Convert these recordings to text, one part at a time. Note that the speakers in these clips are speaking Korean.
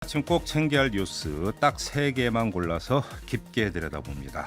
아침 꼭 챙겨야 할 뉴스 딱 3개만 골라서 깊게 들여다봅니다.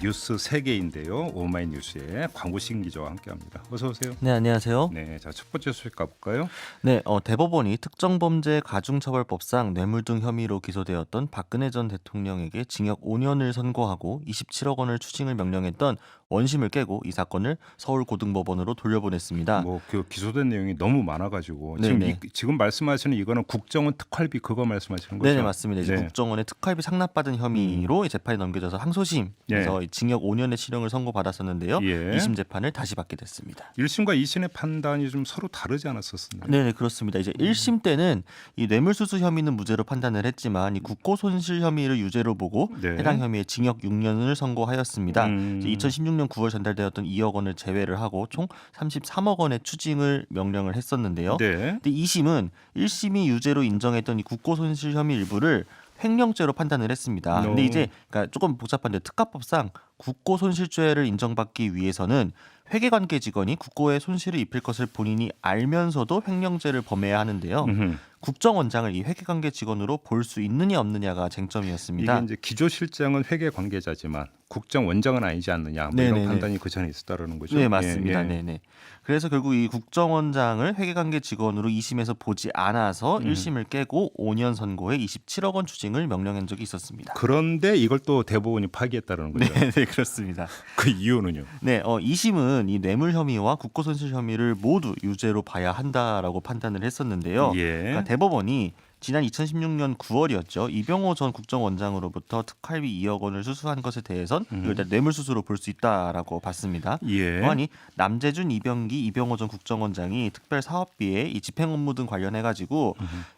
뉴스 3개인데요. 오마이뉴스의 광고신 기자와 함께합니다. 어서 오세요. 네, 안녕하세요. 네, 자 첫 번째 소식 가볼까요? 네, 대법원이 특정범죄 가중처벌법상 뇌물 등 혐의로 기소되었던 박근혜 전 대통령에게 징역 5년을 선고하고 27억 원을 추징을 명령했던 원심을 깨고 이 사건을 서울고등법원으로 돌려보냈습니다. 뭐 그 기소된 내용이 너무 많아가지고 지금 네네. 지금 말씀하시는 이거는 국정원 특활비 그거 말씀하시는 거죠? 네, 맞습니다. 이제 네. 국정원의 특활비 상납받은 혐의로 재판이 넘겨져서 항소심에서 징역 5년의 실형을 선고받았었는데요. 예. 2심 재판을 다시 받게 됐습니다. 1심과 2심의 판단이 좀 서로 다르지 않았었나요? 네, 그렇습니다. 이제 1심 때는 이 뇌물수수 혐의는 무죄로 판단을 했지만 이 국고손실 혐의를 유죄로 보고 네. 해당 혐의에 징역 6년을 선고하였습니다. 이제 2016년 9월 전달되었던 2억 원을 제외를 하고 총 33억 원의 추징을 명령을 했었는데요. 네. 근데 2심은 1심이 유죄로 인정했던 이 국고손실 혐의 일부를 횡령죄로 판단을 했습니다. 근데 이제 그러니까 조금 복잡한데 특가법상 국고손실죄를 인정받기 위해서는 회계관계 직원이 국고에 손실을 입힐 것을 본인이 알면서도 횡령죄를 범해야 하는데요. 국정원장을 이 회계관계 직원으로 볼 수 있느냐 없느냐가 쟁점이었습니다. 이게 이제 기조실장은 회계 관계자지만 국정원장은 아니지 않느냐 뭐 이런 네네네. 판단이 그 전에 있었다라는 거죠. 네, 맞습니다. 예, 예. 네네. 그래서 결국 이 국정원장을 회계관계 직원으로 2심에서 보지 않아서 1심을 깨고 5년 선고에 27억 원 추징을 명령한 적이 있었습니다. 그런데 이걸 또 대법원이 파기했다는 거죠. 네, 네, 그렇습니다. 그 이유는요? 네, 2심은 이 뇌물 혐의와 국고손실 혐의를 모두 유죄로 봐야 한다라고 판단을 했었는데요. 예. 그러니까 대법원이 지난 2016년 9월이었죠. 이병호 전 국정원장으로부터 특활비 2억 원을 수수한 것에 대해선 이걸 다 뇌물수수로 볼 수 있다라고 봤습니다. 예. 또한 남재준, 이병기, 이병호 전 국정원장이 특별 사업비에 이 집행 업무 등 관련해 가지고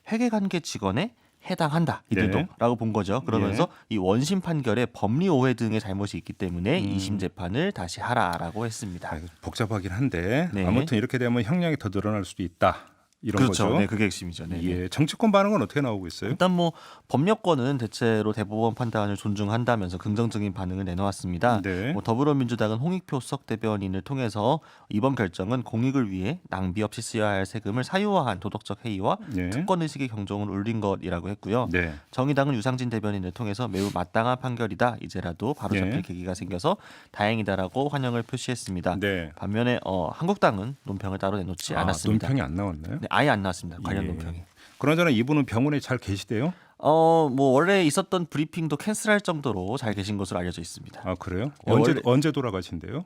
회계관계 직원에 해당한다 이들도라고 본 거죠. 그러면서 이 원심 판결에 법리 오해 등의 잘못이 있기 때문에 2심 재판을 다시 하라라고 했습니다. 복잡하긴 한데 네. 아무튼 이렇게 되면 형량이 더 늘어날 수도 있다. 이런 그렇죠. 거죠. 네, 그게 핵심이죠. 네. 예. 정치권 반응은 어떻게 나오고 있어요? 일단 뭐 법력권은 대체로 대법원 판단을 존중한다면서 긍정적인 반응을 내놓았습니다. 네. 뭐 더불어민주당은 홍익표 수석 대변인을 통해서 이번 결정은 공익을 위해 낭비 없이 쓰여야 할 세금을 사유화한 도덕적 해이와 네. 특권 의식의 경종을 울린 것이라고 했고요. 네. 정의당은 유상진 대변인을 통해서 매우 마땅한 판결이다. 이제라도 바로잡힐 네. 계기가 생겨서 다행이다라고 환영을 표시했습니다. 네. 반면에 한국당은 논평을 따로 내놓지 않았습니다. 논평이 안 나왔나요? 네, 아예 안 나왔습니다. 관련 예. 논평이. 그나저나 이분은 병원에 잘 계시대요? 뭐 원래 있었던 브리핑도 캔슬할 정도로 잘 계신 것으로 알려져 있습니다. 아 그래요? 예, 언제 돌아가신대요?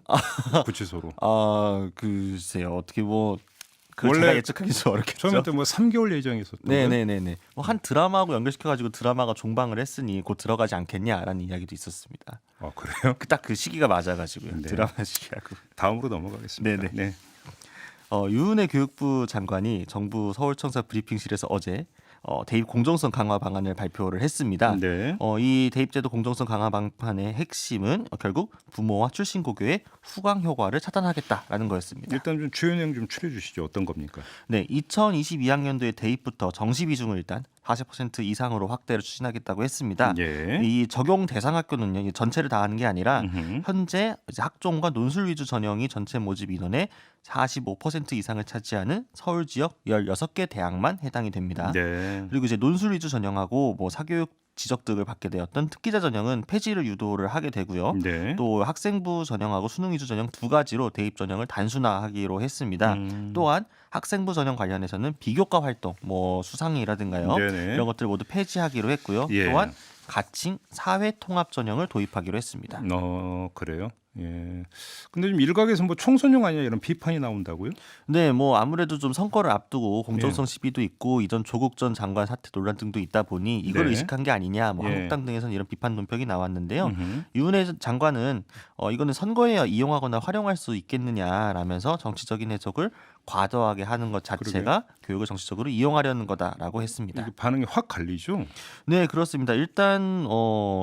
구치소로. 글쎄요. 어떻게 뭐 원래 제가 예측하기 좀 어렵겠죠. 처음에 뭐 3개월 예정이 있었던 거예요? 네네네네. 뭐 한 드라마하고 연결시켜가지고 드라마가 종방을 했으니 곧 들어가지 않겠냐라는 이야기도 있었습니다. 아 그래요? 딱 그 시기가 맞아가지고요. 네. 드라마 시기하고. 다음으로 넘어가겠습니다. 네네. 네. 유은혜 교육부 장관이 정부 서울청사 브리핑실에서 어제 대입 공정성 강화 방안을 발표를 했습니다. 네. 이 대입제도 공정성 강화 방안의 핵심은 결국 부모와 출신 고교의 후광 효과를 차단하겠다라는 거였습니다. 일단 좀 주요 내용 좀 추려 주시죠. 어떤 겁니까? 네, 2022학년도의 대입부터 정시 비중을 일단 40% 이상으로 확대를 추진하겠다고 했습니다. 예. 이 적용 대상 학교는요, 이 전체를 다 하는 게 아니라 현재 이제 학종과 논술 위주 전형이 전체 모집 인원의 45% 이상을 차지하는 서울 지역 16개 대학만 해당이 됩니다. 네. 그리고 이제 논술 위주 전형하고 뭐 사교육 지적등을 받게 되었던 특기자 전형은 폐지를 유도를 하게 되고요. 네. 또 학생부 전형하고 수능 위주 전형 두 가지로 대입 전형을 단순화하기로 했습니다. 또한 학생부 전형 관련해서는 비교과 활동, 뭐 수상이라든가요, 네네. 이런 것들 모두 폐지하기로 했고요. 예. 또한 가칭 사회 통합 전형을 도입하기로 했습니다. 그래요. 예. 근데 좀 일각에서 뭐 총선용 아니냐 이런 비판이 나온다고요? 네, 뭐 아무래도 좀 선거를 앞두고 공정성 시비도 있고 이전 조국 전 장관 사태 논란 등도 있다 보니 이걸 네. 의식한 게 아니냐, 뭐 예. 한국당 등에서는 이런 비판 논평이 나왔는데요. 유은혜 장관은 이거는 선거에 이용하거나 활용할 수 있겠느냐라면서 정치적인 해석을 과도하게 하는 것 자체가 교육을 정치적으로 이용하려는 거다라고 했습니다. 이게 반응이 확 갈리죠. 네, 그렇습니다. 일단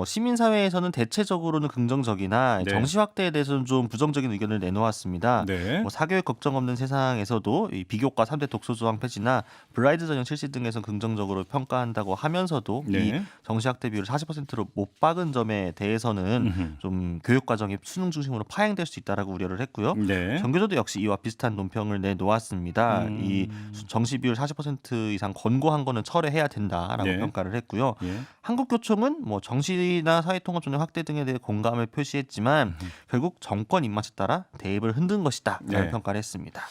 시민사회에서는 대체적으로는 긍정적이나 네. 정시 확대 상태에 대해서는 좀 부정적인 의견을 내놓았습니다. 네. 뭐 사교육 걱정 없는 세상에서도 이 비교과 3대 독서 조항 폐지나 블라인드 전형 실시 등에서 긍정적으로 평가한다고 하면서도 이 네. 정시 학대 비율을 40%로 못 박은 점에 대해서는 음흠. 좀 교육 과정이 수능 중심으로 파행될 수 있다라고 우려를 했고요. 네. 전교조도 역시 이와 비슷한 논평을 내놓았습니다. 이 정시 비율 40% 이상 권고한 거는 철회해야 된다라고 네. 평가를 했고요. 예. 한국교총은 뭐 정시나 사회통합 전형 확대 등에 대해 공감을 표시했지만 결국 정권 입맛에 따라 대입을 흔든 것이다라는 네. 평가를 했습니다.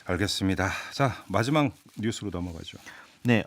알겠습니다. 자, 마지막 뉴스로 넘어가죠. 네,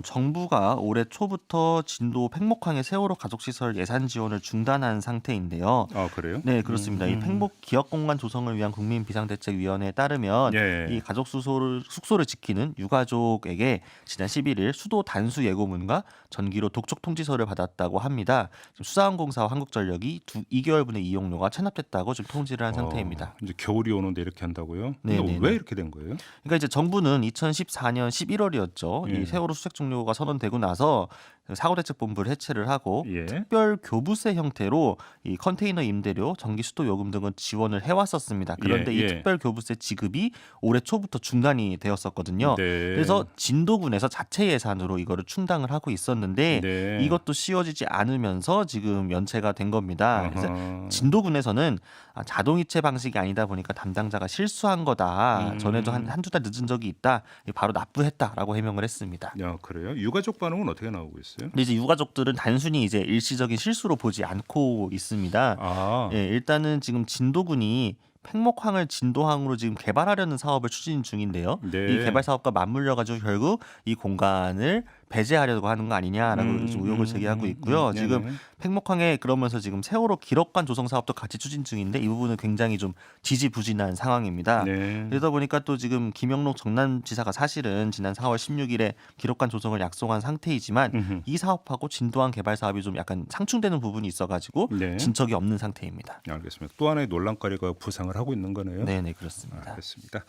정부가 올해 초부터 진도 팽목항의 세월호 가족시설 예산 지원을 중단한 상태인데요. 아, 그래요? 네, 그렇습니다. 이 팽목 기업공간 조성을 위한 국민비상대책위원회에 따르면 예. 이 가족 숙소를 지키는 유가족에게 지난 11일 수도 단수 예고문과 전기료 독촉 통지서를 받았다고 합니다. 지금 수자원공사와 한국전력이 2개월분의 이용료가 체납됐다고 지금 통지를 한 상태입니다. 이제 겨울이 오는데 이렇게 한다고요? 네, 근데 네, 왜 네. 이렇게 된 거예요? 그러니까 이제 정부는 2014년 11월이었죠. 예. 이 세월호 수색 종료가 선언되고 나서 사고대책본부를 해체를 하고 예. 특별 교부세 형태로 이 컨테이너 임대료, 전기 수도 요금 등은 지원을 해왔었습니다. 그런데 예, 이 예. 특별 교부세 지급이 올해 초부터 중단이 되었었거든요. 네. 그래서 진도군에서 자체 예산으로 이거를 충당을 하고 있었는데 네. 이것도 씌워지지 않으면서 지금 연체가 된 겁니다. 그래서 아하. 진도군에서는 자동이체 방식이 아니다 보니까 담당자가 실수한 거다. 전에도 한두 달 늦은 적이 있다. 바로 납부했다라고 해명을 했습니다. 야, 그래요? 유가족 반응은 어떻게 나오고 있어요? 근데 이제 유가족들은 단순히 이제 일시적인 실수로 보지 않고 있습니다. 아. 예, 일단은 지금 진도군이 팽목항을 진도항으로 지금 개발하려는 사업을 추진 중인데요. 네. 이 개발 사업과 맞물려 가지고 결국 이 공간을 배제하려고 하는 거 아니냐라고 지금 의혹을 제기하고 있고요. 지금 네네. 팽목항에 그러면서 지금 세월호 기록관 조성 사업도 같이 추진 중인데 이 부분은 굉장히 좀 지지부진한 상황입니다. 네. 그러다 보니까 또 지금 김영록 정남지사가 사실은 지난 4월 16일에 기록관 조성을 약속한 상태이지만 음흠. 이 사업하고 진도항 개발 사업이 좀 약간 상충되는 부분이 있어가지고 네. 진척이 없는 상태입니다. 알겠습니다. 또 하나의 논란거리가 부상을 하고 있는 거네요. 네네 그렇습니다. 알겠습니다.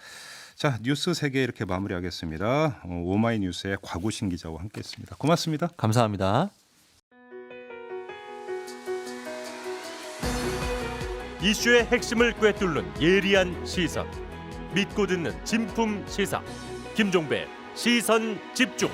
자, 뉴스 3개 이렇게 마무리하겠습니다. 오마이뉴스의 곽우신 기자와 함께했습니다. 고맙습니다. 감사합니다. 이슈의 핵심을 꿰뚫는 예리한 시선, 믿고 듣는 진품 시사 김종배 시선 집중.